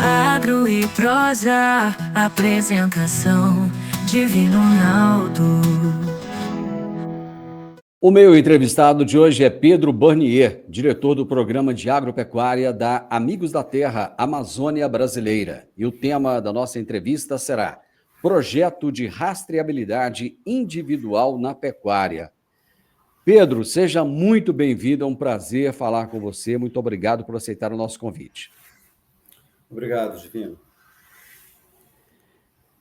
Agro e prosa, apresentação Divino Ronaldo. O meu entrevistado de hoje é Pedro Burnier, diretor do Programa de Agropecuária da Amigos da Terra Amazônia Brasileira. E o tema da nossa entrevista será Projeto de Rastreabilidade Individual na Pecuária. Pedro, seja muito bem-vindo, é um prazer falar com você. Muito obrigado por aceitar o nosso convite. Obrigado, Divino.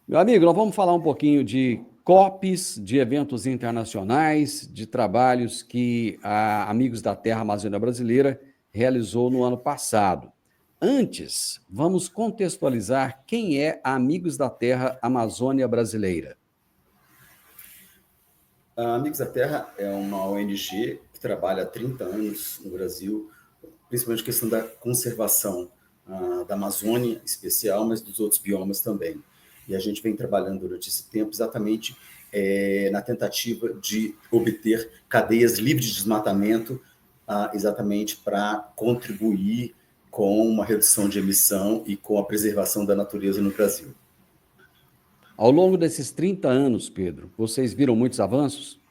Meu amigo, nós vamos falar um pouquinho de COPs, de eventos internacionais, de trabalhos que a Amigos da Terra Amazônia Brasileira realizou no ano passado. Antes, vamos contextualizar quem é a Amigos da Terra Amazônia Brasileira. A Amigos da Terra é uma ONG que trabalha há 30 anos no Brasil, principalmente questão da conservação da Amazônia em especial, mas dos outros biomas também. E a gente vem trabalhando durante esse tempo exatamente na tentativa de obter cadeias livres de desmatamento, exatamente para contribuir com uma redução de emissão e com a preservação da natureza no Brasil. Ao longo desses 30 anos, Pedro, vocês viram muitos avanços?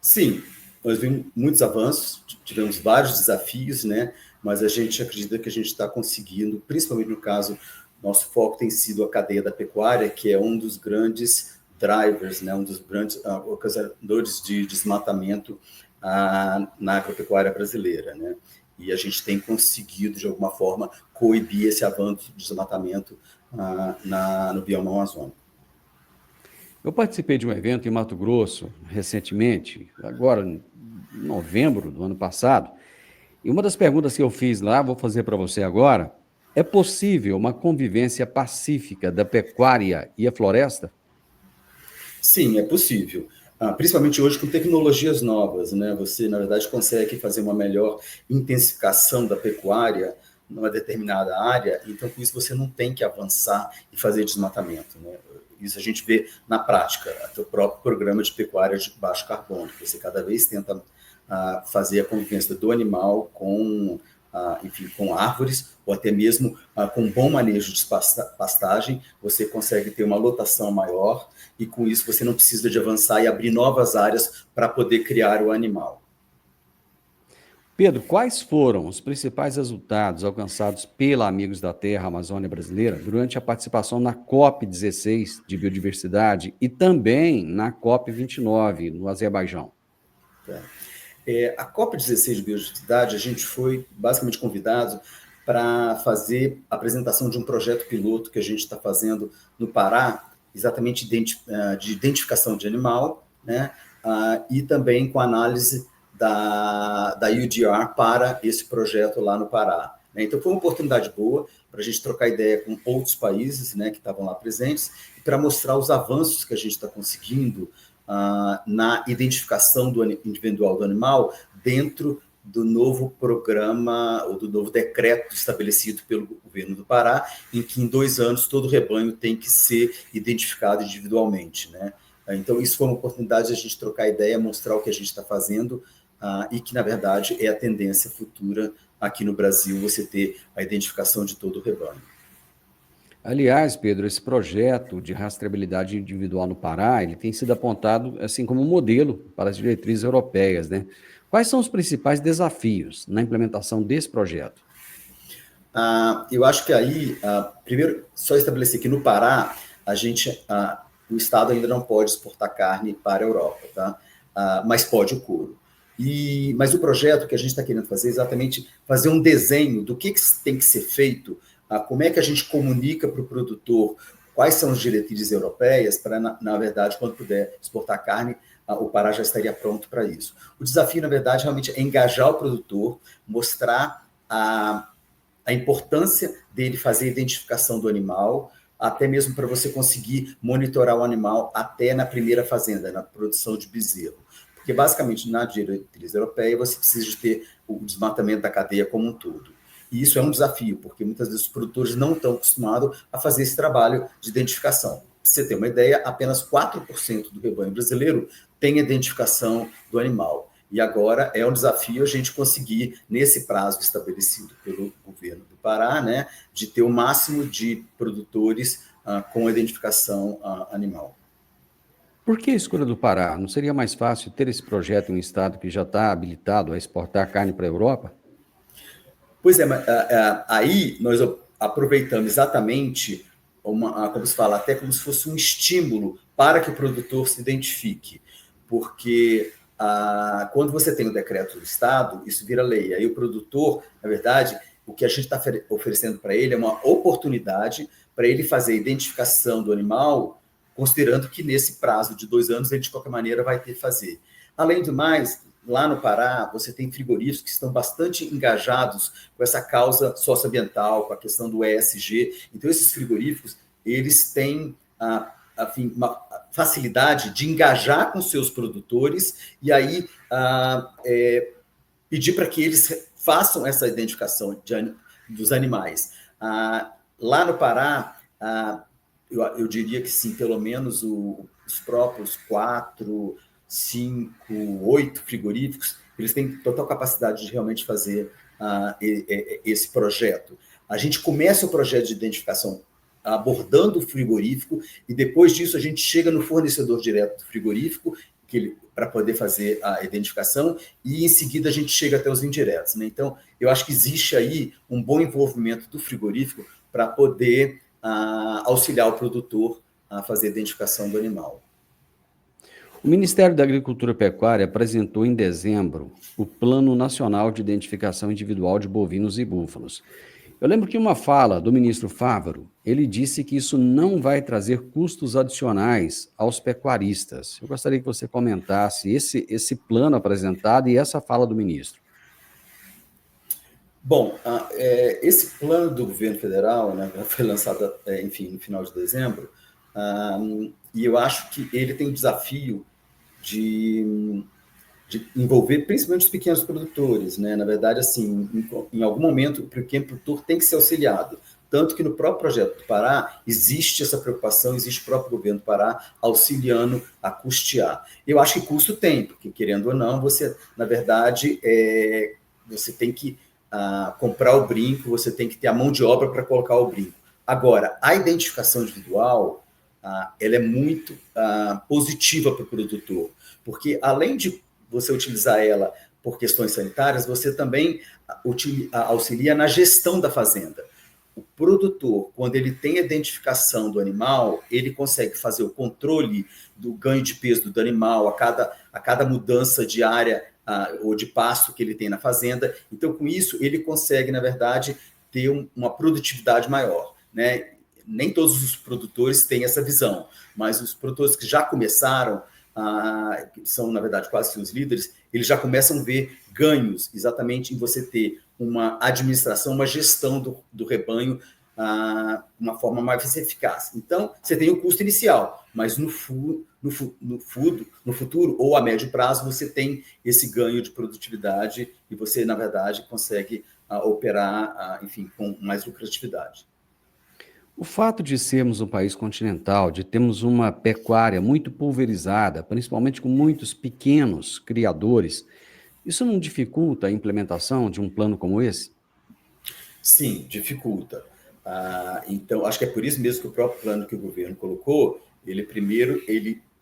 Sim, nós vimos muitos avanços, tivemos vários desafios, né? Mas a gente acredita que a gente está conseguindo, principalmente no caso, nosso foco tem sido a cadeia da pecuária, que é um dos grandes drivers, né? Um dos grandes ocasionadores de desmatamento na agropecuária brasileira, né? E a gente tem conseguido, de alguma forma, coibir esse avanço de desmatamento no bioma amazônico. Eu participei de um evento em Mato Grosso, recentemente, agora em novembro do ano passado, e uma das perguntas que eu fiz lá, vou fazer para você agora, é possível uma convivência pacífica da pecuária e a floresta? Sim, é possível. Principalmente hoje com tecnologias novas, né? Você, na verdade, consegue fazer uma melhor intensificação da pecuária numa determinada área, então com isso você não tem que avançar e fazer desmatamento, né? Isso a gente vê na prática, até o próprio programa de pecuária de baixo carbono, que você cada vez tenta fazer a convivência do animal com, enfim, com árvores, ou até mesmo com bom manejo de pastagem, você consegue ter uma lotação maior, e com isso você não precisa de avançar e abrir novas áreas para poder criar o animal. Pedro, quais foram os principais resultados alcançados pela Amigos da Terra Amazônia Brasileira durante a participação na COP16 de Biodiversidade e também na COP29 no Azerbaijão? A COP16 de Biodiversidade, a gente foi basicamente convidado para fazer a apresentação de um projeto piloto que a gente está fazendo no Pará, exatamente de identificação de animal, né? E também com análise da UDR para esse projeto lá no Pará. Então, foi uma oportunidade boa para a gente trocar ideia com outros países, né, que estavam lá presentes, e para mostrar os avanços que a gente está conseguindo na identificação do individual do animal dentro do novo programa, ou do novo decreto estabelecido pelo governo do Pará, em que em 2 anos todo rebanho tem que ser identificado individualmente, né? Então, isso foi uma oportunidade de a gente trocar ideia, mostrar o que a gente está fazendo, e que, na verdade, é a tendência futura aqui no Brasil, você ter a identificação de todo o rebanho. Aliás, Pedro, esse projeto de rastreabilidade individual no Pará, ele tem sido apontado assim como modelo para as diretrizes europeias, né? Quais são os principais desafios na implementação desse projeto? Eu acho que aí, primeiro, só estabelecer que no Pará, o Estado ainda não pode exportar carne para a Europa, tá? Mas pode o couro. Mas o projeto que a gente está querendo fazer é exatamente fazer um desenho do que tem que ser feito, como é que a gente comunica para o produtor quais são as diretrizes europeias para, na verdade, quando puder exportar carne, o Pará já estaria pronto para isso. O desafio, na verdade, realmente é engajar o produtor, mostrar a importância dele fazer a identificação do animal, até mesmo para você conseguir monitorar o animal até na primeira fazenda, na produção de bezerro. Porque, basicamente, na diretriz europeia, você precisa de ter o desmatamento da cadeia como um todo. E isso é um desafio, porque muitas vezes os produtores não estão acostumados a fazer esse trabalho de identificação. Para você ter uma ideia, apenas 4% do rebanho brasileiro tem identificação do animal. E agora é um desafio a gente conseguir, nesse prazo estabelecido pelo governo do Pará, né, de ter o máximo de produtores com a identificação animal. Por que a escolha do Pará? Não seria mais fácil ter esse projeto em um estado que já está habilitado a exportar carne para a Europa? Pois é, mas aí nós aproveitamos exatamente, como se fala, até como se fosse um estímulo para que o produtor se identifique. Porque quando você tem o decreto do Estado, isso vira lei. Aí o produtor, na verdade, o que a gente está oferecendo para ele é uma oportunidade para ele fazer a identificação do animal, considerando que nesse prazo de 2 anos ele, de qualquer maneira, vai ter que fazer. Além do mais, lá no Pará, você tem frigoríficos que estão bastante engajados com essa causa socioambiental, com a questão do ESG. Então, esses frigoríficos, eles têm uma facilidade de engajar com seus produtores e aí pedir para que eles façam essa identificação dos animais. Lá no Pará, eu diria que sim, pelo menos os próprios 4, 5, 8 frigoríficos, eles têm total capacidade de realmente fazer esse projeto. A gente começa o projeto de identificação abordando o frigorífico e depois disso a gente chega no fornecedor direto do frigorífico para poder fazer a identificação e em seguida a gente chega até os indiretos, né? Então, eu acho que existe aí um bom envolvimento do frigorífico para poder auxiliar o produtor a fazer a identificação do animal. O Ministério da Agricultura e Pecuária apresentou em dezembro o Plano Nacional de Identificação Individual de Bovinos e Búfalos. Eu lembro que uma fala do ministro Fávaro, ele disse que isso não vai trazer custos adicionais aos pecuaristas. Eu gostaria que você comentasse esse plano apresentado e essa fala do ministro. Bom, esse plano do governo federal, né, foi lançado, enfim, no final de dezembro, e eu acho que ele tem o desafio de envolver principalmente os pequenos produtores, né? Na verdade, assim, em algum momento o pequeno produtor tem que ser auxiliado, tanto que no próprio projeto do Pará existe essa preocupação, existe o próprio governo do Pará auxiliando a custear. Eu acho que custo tem, porque querendo ou não, você, na verdade, você tem que comprar o brinco, você tem que ter a mão de obra para colocar o brinco. Agora, a identificação individual, ela é muito positiva para o produtor, porque além de você utilizar ela por questões sanitárias, você também auxilia na gestão da fazenda. O produtor, quando ele tem a identificação do animal, ele consegue fazer o controle do ganho de peso do animal a cada mudança de área ou de pasto que ele tem na fazenda. Então, com isso, ele consegue, na verdade, ter uma produtividade maior, né? Nem todos os produtores têm essa visão, mas os produtores que já começaram, que são, na verdade, quase que os líderes, eles já começam a ver ganhos exatamente em você ter uma administração, uma gestão do rebanho, uma forma mais eficaz. Então, você tem o custo inicial, mas no futuro ou a médio prazo, você tem esse ganho de produtividade e você, na verdade, consegue operar, enfim, com mais lucratividade. O fato de sermos um país continental, de termos uma pecuária muito pulverizada, principalmente com muitos pequenos criadores, isso não dificulta a implementação de um plano como esse? Sim, dificulta. Então, acho que é por isso mesmo que o próprio plano que o governo colocou, ele primeiro,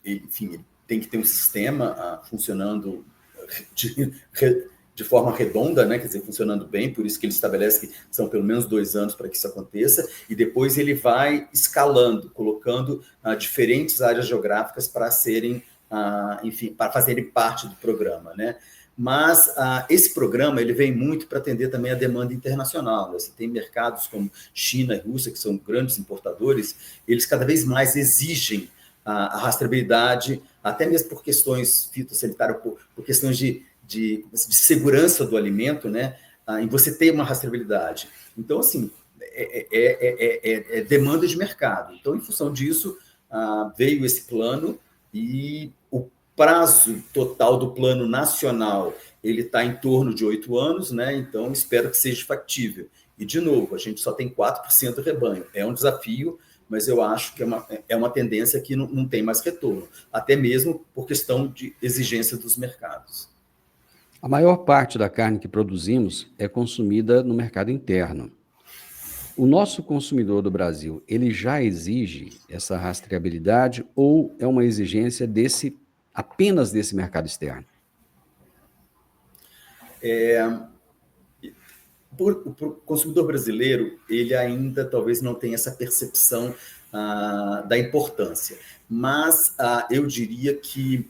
enfim, ele tem que ter um sistema funcionando de forma redonda, né? Quer dizer, funcionando bem, por isso que ele estabelece que são pelo menos 2 anos para que isso aconteça, e depois ele vai escalando, colocando diferentes áreas geográficas para serem, enfim, para fazerem parte do programa, né? Mas esse programa ele vem muito para atender também a demanda internacional, né? Você tem mercados como China e Rússia, que são grandes importadores, eles cada vez mais exigem a rastreabilidade, até mesmo por questões fitossanitárias, por questões de segurança do alimento, né? Em você ter uma rastreabilidade. Então, assim, é demanda de mercado. Então, em função disso, veio esse plano e o prazo total do plano nacional ele está em torno de 8 anos, né? Então, espero que seja factível. E, de novo, a gente só tem 4% do rebanho. É um desafio, mas eu acho que é uma tendência que não tem mais retorno, até mesmo por questão de exigência dos mercados. A maior parte da carne que produzimos é consumida no mercado interno. O nosso consumidor do Brasil, ele já exige essa rastreabilidade ou é uma exigência apenas desse mercado externo? O consumidor brasileiro, ele ainda talvez não tenha essa percepção da importância, mas eu diria que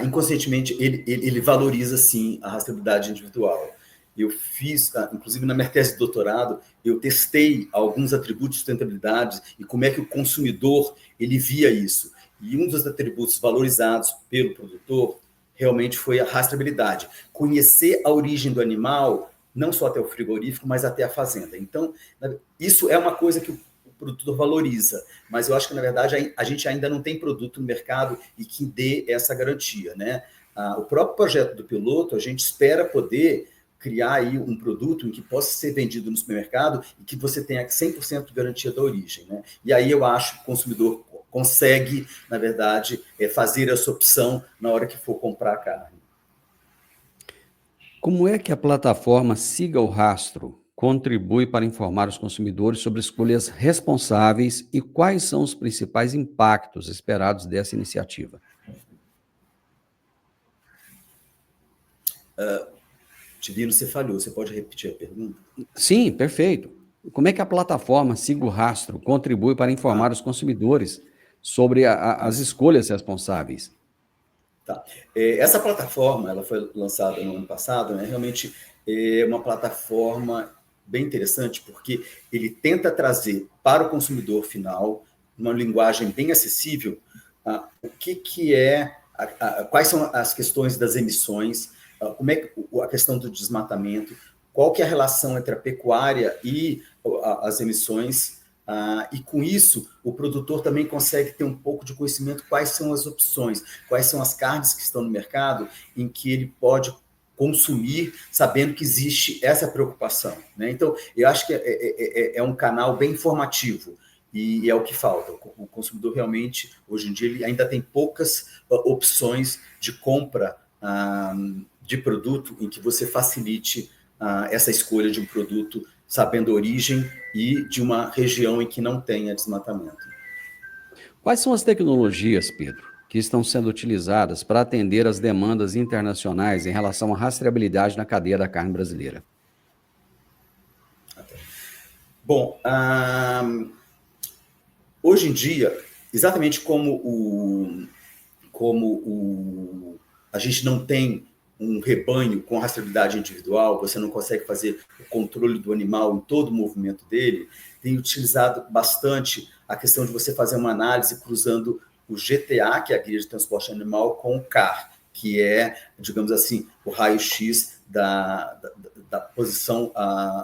inconscientemente ele valoriza sim a rastreabilidade individual. Eu fiz, inclusive na minha tese de doutorado, eu testei alguns atributos de sustentabilidade e como é que o consumidor ele via isso. E um dos atributos valorizados pelo produtor realmente foi a rastreabilidade. Conhecer a origem do animal, não só até o frigorífico, mas até a fazenda. Então, isso é uma coisa que o produtor valoriza, mas eu acho que, na verdade, a gente ainda não tem produto no mercado e que dê essa garantia, né? O próprio projeto do piloto, a gente espera poder criar aí um produto em que possa ser vendido no supermercado e que você tenha 100% de garantia da origem, né? E aí eu acho que o consumidor consegue, na verdade, fazer essa opção na hora que for comprar a carne. Como é que a plataforma Siga o Rastro contribui para informar os consumidores sobre escolhas responsáveis e quais são os principais impactos esperados dessa iniciativa? Divino, você falhou. Você pode repetir a pergunta? Sim, perfeito. Como é que a plataforma Siga o Rastro contribui para informar os consumidores sobre as escolhas responsáveis? Tá. Essa plataforma, ela foi lançada no ano passado, né? Realmente é uma plataforma bem interessante, porque ele tenta trazer para o consumidor final uma linguagem bem acessível, o que é, quais são as questões das emissões, como é a questão do desmatamento, qual que é a relação entre a pecuária e as emissões, e com isso o produtor também consegue ter um pouco de conhecimento quais são as opções, quais são as carnes que estão no mercado em que ele pode consumir, sabendo que existe essa preocupação, né? Então, eu acho que é um canal bem informativo, e é o que falta. O consumidor realmente, hoje em dia, ele ainda tem poucas opções de compra de produto em que você facilite essa escolha de um produto sabendo a origem e de uma região em que não tenha desmatamento. Quais são as tecnologias, Pedro, que estão sendo utilizadas para atender às demandas internacionais em relação à rastreabilidade na cadeia da carne brasileira? Bom, hoje em dia, exatamente como a gente não tem um rebanho com rastreabilidade individual, você não consegue fazer o controle do animal em todo o movimento dele, tem utilizado bastante a questão de você fazer uma análise cruzando o GTA, que é a Guia de Transporte Animal, com o CAR, que é, digamos assim, o raio-x da posição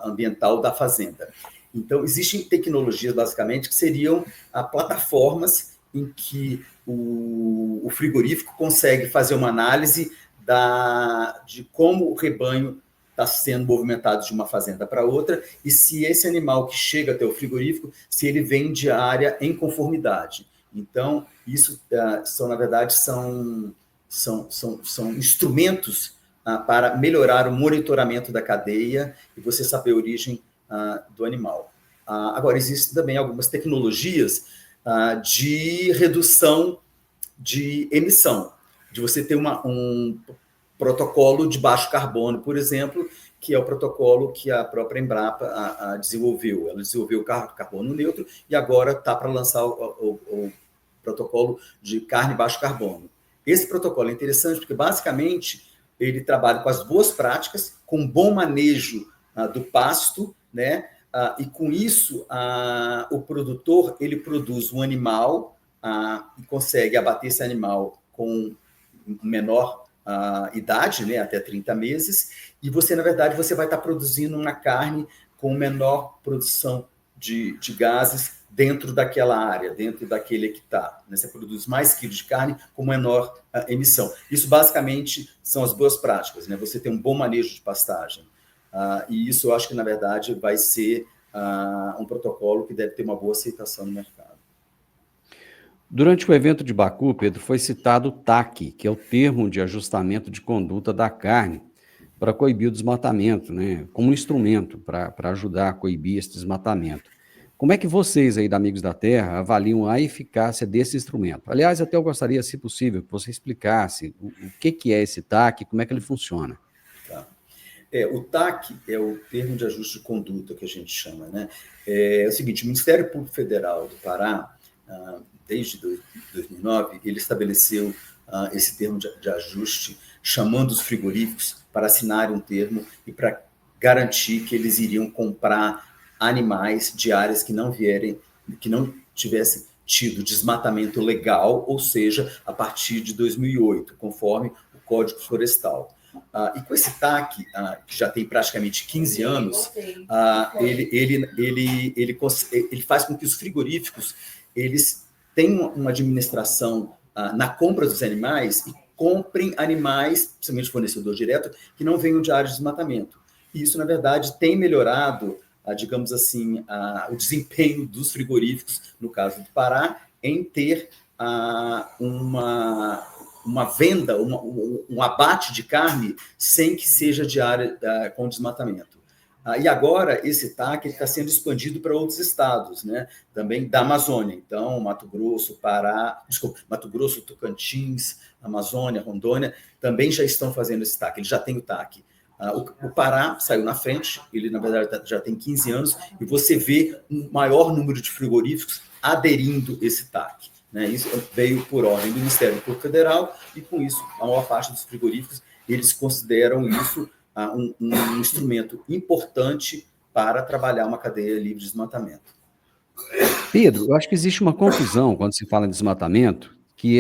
ambiental da fazenda. Então, existem tecnologias, basicamente, que seriam plataformas em que o frigorífico consegue fazer uma análise de como o rebanho está sendo movimentado de uma fazenda para outra e se esse animal que chega até o frigorífico, se ele vem de área em conformidade. Então, isso na verdade, são instrumentos para melhorar o monitoramento da cadeia e você saber a origem do animal. Agora, existem também algumas tecnologias de redução de emissão, de você ter um protocolo de baixo carbono, por exemplo, que é o protocolo que a própria Embrapa desenvolveu. Ela desenvolveu o carbono neutro e agora está para lançar o protocolo de carne baixo carbono. Esse protocolo é interessante porque, basicamente, ele trabalha com as boas práticas, com bom manejo do pasto, né? E com isso, o produtor ele produz um animal e consegue abater esse animal com menor idade, né, até 30 meses, e você, na verdade, você vai estar produzindo uma carne com menor produção de gases dentro daquela área, dentro daquele hectare. Né? Você produz mais quilos de carne com menor emissão. Isso, basicamente, são as boas práticas, né? Você tem um bom manejo de pastagem. E isso, eu acho que, na verdade, vai ser um protocolo que deve ter uma boa aceitação no mercado. Durante o evento de Baku, Pedro, foi citado o TAC, que é o termo de ajustamento de conduta da carne, para coibir o desmatamento, né? Como um instrumento para ajudar a coibir esse desmatamento. Como é que vocês aí da Amigos da Terra avaliam a eficácia desse instrumento? Aliás, até eu gostaria, se possível, que você explicasse o que é esse TAC e como é que ele funciona. Tá. O TAC é o termo de ajuste de conduta que a gente chama, né? É o seguinte, o Ministério Público Federal do Pará, desde 2009, ele estabeleceu esse termo de ajuste, chamando os frigoríficos para assinarem um termo e para garantir que eles iriam comprar animais de áreas que não tivessem tido desmatamento legal, ou seja, a partir de 2008, conforme o Código Florestal. E com esse TAC, que já tem praticamente 15 anos, ele faz com que os frigoríficos eles tenham uma administração na compra dos animais e comprem animais, principalmente fornecedor direto, que não venham de áreas de desmatamento. E isso, na verdade, tem melhorado, digamos assim, o desempenho dos frigoríficos, no caso do Pará, em ter uma venda, um abate de carne sem que seja de área com desmatamento. E agora esse TAC está sendo expandido para outros estados, né? Também da Amazônia. Então, Mato Grosso, Mato Grosso, Tocantins, Amazônia, Rondônia, também já estão fazendo esse TAC, ele já tem o TAC. O Pará saiu na frente, ele, na verdade, já tem 15 anos, e você vê um maior número de frigoríficos aderindo esse TAC. Né? Isso veio por ordem do Ministério Público Federal, e com isso, a maior parte dos frigoríficos, eles consideram isso um instrumento importante para trabalhar uma cadeia livre de desmatamento. Pedro, eu acho que existe uma confusão quando se fala em desmatamento, que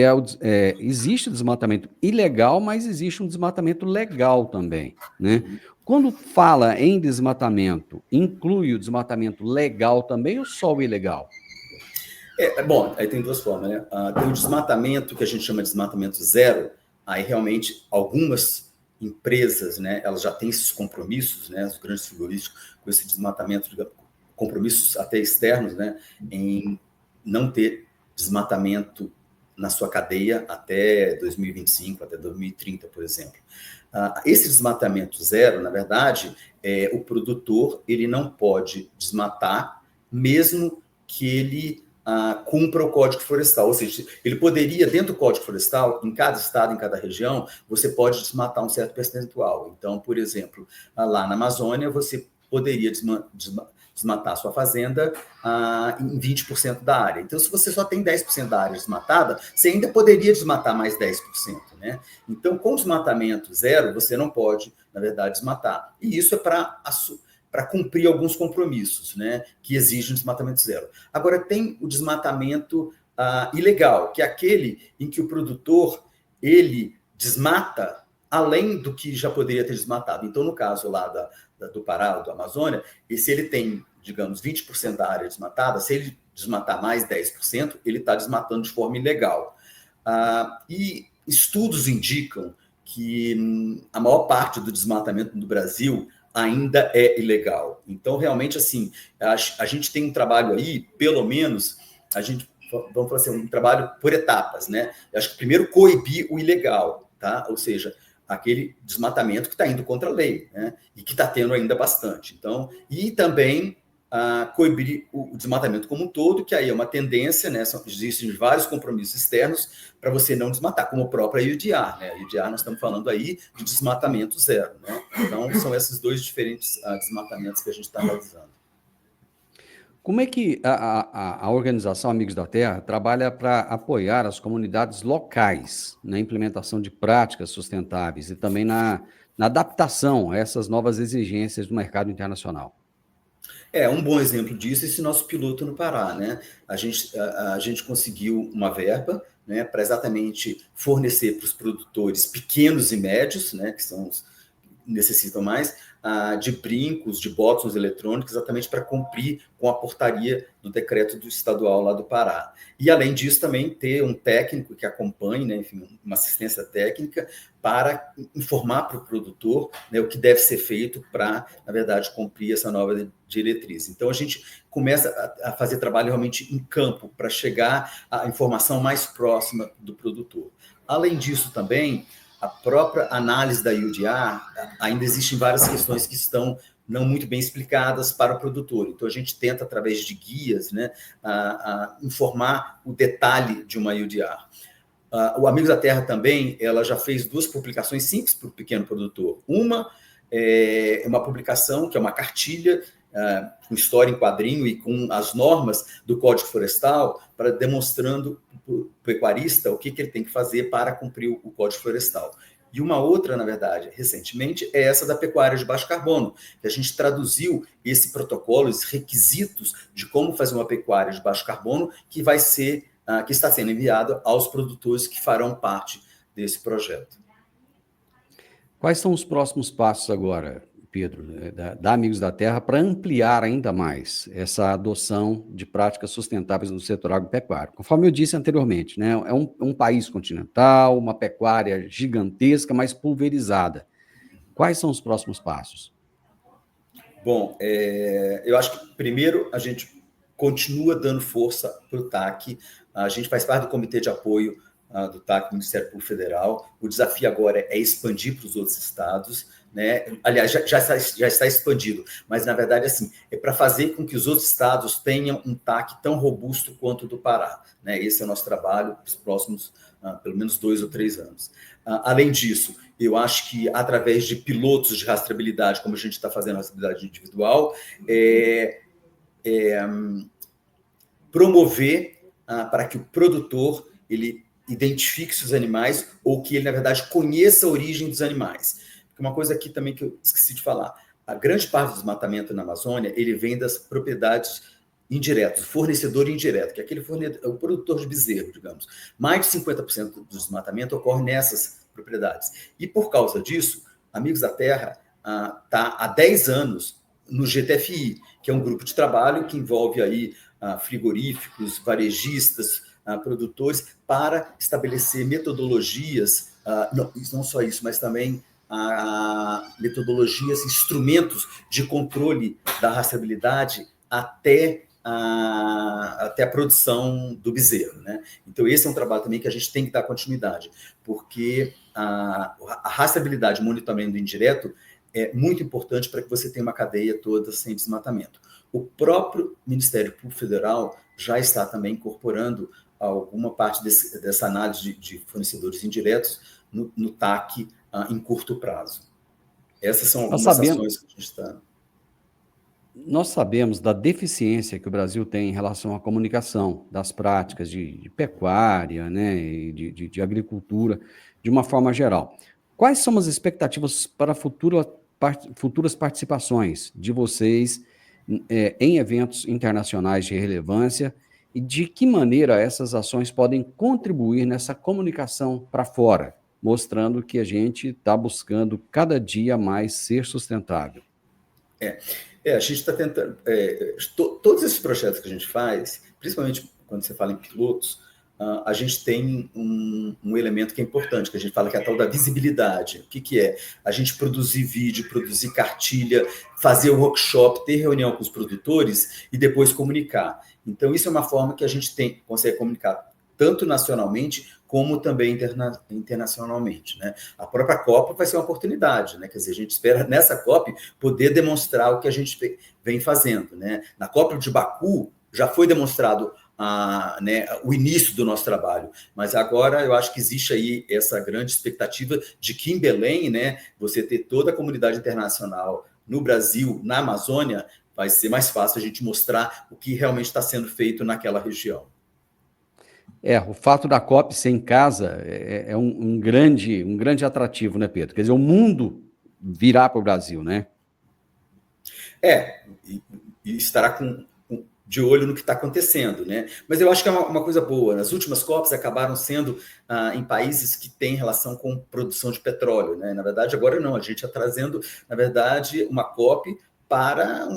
existe o desmatamento ilegal, mas existe um desmatamento legal também, né? Quando fala em desmatamento, inclui o desmatamento legal também ou só o ilegal? Bom, aí tem duas formas, né? Tem o desmatamento, que a gente chama de desmatamento zero, aí realmente algumas empresas, né, elas já têm esses compromissos, né, os grandes frigoríficos, com esse desmatamento, compromissos até externos, né, em não ter desmatamento na sua cadeia até 2025, até 2030, por exemplo. Esse desmatamento zero, na verdade, o produtor ele não pode desmatar, mesmo que ele cumpra o Código Florestal, ou seja, ele poderia, dentro do Código Florestal, em cada estado, em cada região, você pode desmatar um certo percentual. Então, por exemplo, lá na Amazônia, você poderia desmatar a sua fazenda em 20% da área. Então, se você só tem 10% da área desmatada, você ainda poderia desmatar mais 10%. Né? Então, com desmatamento zero, você não pode, na verdade, desmatar. E isso é para cumprir alguns compromissos, né, que exigem desmatamento zero. Agora, tem o desmatamento ilegal, que é aquele em que o produtor ele desmata além do que já poderia ter desmatado. Então, no caso lá do Pará, do Amazônia, e se ele tem, digamos, 20% da área desmatada, se ele desmatar mais 10%, ele está desmatando de forma ilegal. E estudos indicam que a maior parte do desmatamento no Brasil ainda é ilegal. Então, realmente, assim, a gente tem um trabalho aí, pelo menos, vamos falar assim, um trabalho por etapas, né? Eu acho que primeiro coibir o ilegal, tá? Ou seja, aquele desmatamento que está indo contra a lei, né? E que está tendo ainda bastante. Então, e também coibir o desmatamento como um todo, que aí é uma tendência, né? Existem vários compromissos externos para você não desmatar, como o próprio IUDR, né? IUDR nós estamos falando aí de desmatamento zero, né? Então, são esses dois diferentes desmatamentos que a gente está analisando. Como é que a organização Amigos da Terra trabalha para apoiar as comunidades locais na implementação de práticas sustentáveis e também na adaptação a essas novas exigências do mercado internacional? Um bom exemplo disso é esse nosso piloto no Pará, né? A gente conseguiu uma verba, né, para exatamente fornecer para os produtores pequenos e médios, né, que são os que necessitam mais, de brincos, de botões eletrônicos, exatamente para cumprir com a portaria do decreto do estadual lá do Pará. E, além disso, também ter um técnico que acompanhe, né, enfim, uma assistência técnica para informar para o produtor, né, o que deve ser feito para, na verdade, cumprir essa nova diretriz. Então, a gente começa a fazer trabalho realmente em campo para chegar à informação mais próxima do produtor. Além disso, também, a própria análise da UDR, ainda existem várias questões que estão não muito bem explicadas para o produtor. Então, a gente tenta, através de guias, né, a informar o detalhe de uma UDR. O Amigos da Terra também, ela já fez 2 publicações simples para o pequeno produtor. Uma é uma publicação que é uma cartilha com história em quadrinho e com as normas do Código Florestal, para demonstrando para o pecuarista o que ele tem que fazer para cumprir o Código Florestal. E uma outra, na verdade, recentemente, é essa da pecuária de baixo carbono, que a gente traduziu esse protocolo, esses requisitos de como fazer uma pecuária de baixo carbono, que está sendo enviado aos produtores que farão parte desse projeto. Quais são os próximos passos agora, Pedro, da Amigos da Terra, para ampliar ainda mais essa adoção de práticas sustentáveis no setor agropecuário? Conforme eu disse anteriormente, né, é um país continental, uma pecuária gigantesca, mas pulverizada. Quais são os próximos passos? Bom, eu acho que, primeiro, a gente continua dando força para o TAC. A gente faz parte do Comitê de Apoio do TAC, do Ministério Público Federal. O desafio agora é expandir para os outros estados, né? Aliás, já está expandido, mas, na verdade, assim, é para fazer com que os outros estados tenham um TAC tão robusto quanto o do Pará, né? Esse é o nosso trabalho para os próximos, pelo menos 2 ou 3 anos. Além disso, eu acho que, através de pilotos de rastreabilidade, como a gente está fazendo rastreabilidade individual, promover para que o produtor ele identifique seus animais ou que ele, na verdade, conheça a origem dos animais. Porque uma coisa aqui também que eu esqueci de falar, a grande parte do desmatamento na Amazônia, ele vem das propriedades indiretas, fornecedor indireto, que é o produtor de bezerro, digamos. Mais de 50% do desmatamento ocorre nessas propriedades. E, por causa disso, Amigos da Terra está há 10 anos no GTFI, que é um grupo de trabalho que envolve aí frigoríficos, varejistas, produtores, para estabelecer metodologias, não só isso, mas também metodologias, instrumentos de controle da rastreabilidade até a produção do bezerro, né? Então, esse é um trabalho também que a gente tem que dar continuidade, porque a rastreabilidade, o monitoramento indireto, é muito importante para que você tenha uma cadeia toda sem desmatamento. O próprio Ministério Público Federal já está também incorporando alguma parte dessa análise de fornecedores indiretos no TAC em curto prazo. Essas são algumas ações que a gente está... Nós sabemos da deficiência que o Brasil tem em relação à comunicação das práticas de pecuária, né, e de agricultura, de uma forma geral. Quais são as expectativas para futuras participações de vocês em eventos internacionais de relevância e de que maneira essas ações podem contribuir nessa comunicação para fora, mostrando que a gente está buscando cada dia mais ser sustentável? A gente está tentando... todos esses projetos que a gente faz, principalmente quando você fala em pilotos, a gente tem um elemento que é importante, que a gente fala que é a tal da visibilidade. O que é? A gente produzir vídeo, produzir cartilha, fazer workshop, ter reunião com os produtores e depois comunicar. Então, isso é uma forma que a gente consegue comunicar tanto nacionalmente como também internacionalmente, né? A própria COP vai ser uma oportunidade, né? Quer dizer, a gente espera nessa COP poder demonstrar o que a gente vem fazendo, né? Na COP de Baku já foi demonstrado o início do nosso trabalho, mas agora eu acho que existe aí essa grande expectativa de que em Belém, né, você ter toda a comunidade internacional no Brasil, na Amazônia, vai ser mais fácil a gente mostrar o que realmente está sendo feito naquela região. O fato da COP ser em casa é um grande atrativo, né, Pedro? Quer dizer, o mundo virá para o Brasil, né? E estará de olho no que está acontecendo, né? Mas eu acho que é uma coisa boa. As últimas COPs acabaram sendo em países que têm relação com produção de petróleo, né? Na verdade, agora não. A gente está trazendo, na verdade, uma COP para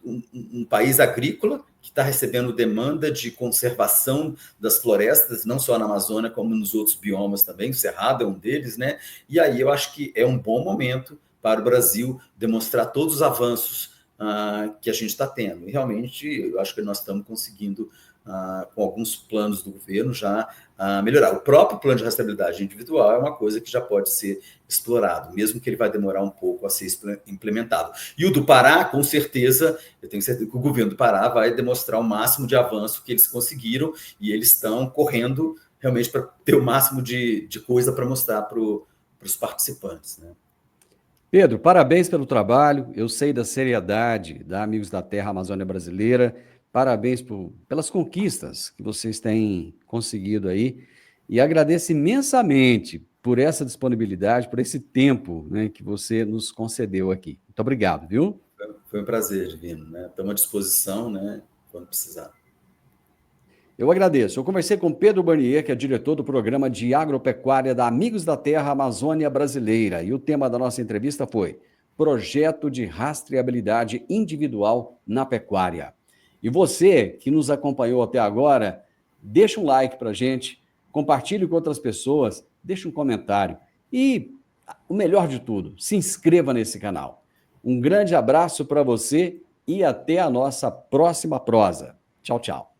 um país agrícola que está recebendo demanda de conservação das florestas, não só na Amazônia, como nos outros biomas também. O Cerrado é um deles, né? E aí eu acho que é um bom momento para o Brasil demonstrar todos os avanços que a gente está tendo. E realmente, eu acho que nós estamos conseguindo, com alguns planos do governo, já melhorar. O próprio plano de rastreabilidade individual é uma coisa que já pode ser explorado, mesmo que ele vai demorar um pouco a ser implementado. E o do Pará, com certeza, eu tenho certeza que o governo do Pará vai demonstrar o máximo de avanço que eles conseguiram, e eles estão correndo realmente para ter o máximo de coisa para mostrar para os participantes, né? Pedro, parabéns pelo trabalho. Eu sei da seriedade da Amigos da Terra Amazônia Brasileira. Parabéns pelas conquistas que vocês têm conseguido aí. E agradeço imensamente por essa disponibilidade, por esse tempo, né, que você nos concedeu aqui. Muito obrigado, viu? Foi um prazer, Divino, né? Estamos à disposição, né, quando precisar. Eu agradeço. Eu conversei com Pedro Barnier, que é diretor do programa de agropecuária da Amigos da Terra Amazônia Brasileira. E o tema da nossa entrevista foi Projeto de Rastreabilidade Individual na Pecuária. E você que nos acompanhou até agora, deixa um like para a gente, compartilhe com outras pessoas, deixa um comentário. E o melhor de tudo, se inscreva nesse canal. Um grande abraço para você e até a nossa próxima prosa. Tchau, tchau.